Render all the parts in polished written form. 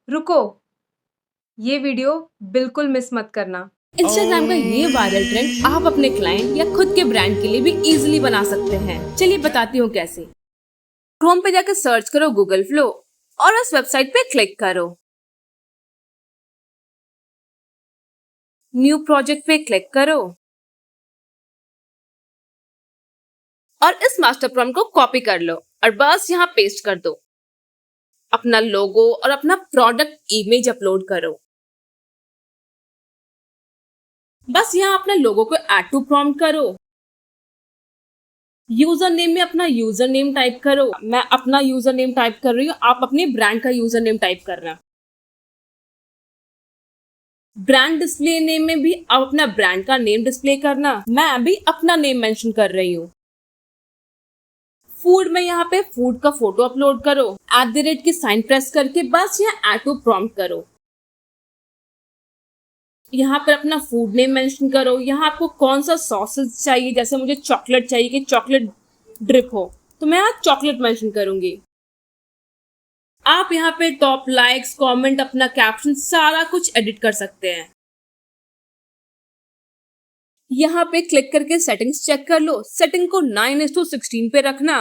रुको, ये वीडियो बिल्कुल मिस मत करना। इंस्टाग्राम का ये वायरल ट्रेंड आप अपने क्लाइंट या खुद के ब्रांड के लिए भी इजीली बना सकते हैं। चलिए बताती हूँ कैसे। क्रोम पे जाकर सर्च करो गूगल फ्लो और उस वेबसाइट पे क्लिक करो। न्यू प्रोजेक्ट पे क्लिक करो और इस मास्टर प्रॉम्प्ट को कॉपी कर लो और बस यहाँ पेस्ट कर दो। अपना लोगो और अपना प्रोडक्ट इमेज अपलोड करो। बस यहाँ अपने लोगो को ऐड टू प्रॉम्प्ट करो। यूजर नेम में अपना यूजर नेम टाइप करो। मैं अपना यूजर नेम टाइप कर रही हूँ, आप अपने ब्रांड का यूजर नेम टाइप करना। ब्रांड डिस्प्ले नेम में भी आप अपना ब्रांड का नेम डिस्प्ले करना। मैं अभी अपना नेम मेंशन कर रही हूँ। फूड में यहाँ पे फूड का फोटो अपलोड करो। @ की साइन प्रेस करके बस यहाँ ऐड टू प्रॉम्प्ट करो। यहाँ पर अपना फूड नेम मेंशन करो। यहाँ आपको कौन सा सॉसेज चाहिए, जैसे मुझे चॉकलेट चाहिए कि चॉकलेट ड्रिप हो, तो मैं यहाँ चॉकलेट मेंशन करूंगी। आप यहाँ पे टॉप लाइक्स, कमेंट, अपना कैप्शन सारा कुछ एडिट कर सकते हैं। यहाँ पे क्लिक करके सेटिंग्स चेक कर लो। सेटिंग को 9:16 पे रखना।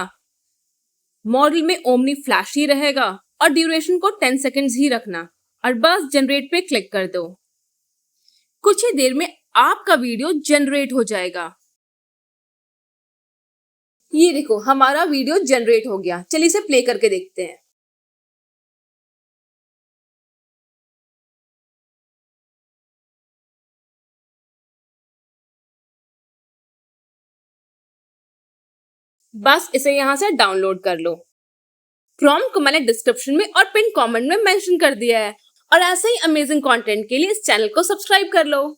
मॉडल में ओमनी फ्लैश ही रहेगा और ड्यूरेशन को 10 सेकेंड्स ही रखना और बस जनरेट पे क्लिक कर दो। कुछ ही देर में आपका वीडियो जनरेट हो जाएगा। ये देखो, हमारा वीडियो जनरेट हो गया। चलिए इसे प्ले करके देखते हैं। बस इसे यहां से डाउनलोड कर लो। प्रॉम्प्ट को मैंने डिस्क्रिप्शन में और पिन कमेंट में मेंशन कर दिया है। और ऐसे ही अमेजिंग कंटेंट के लिए इस चैनल को सब्सक्राइब कर लो।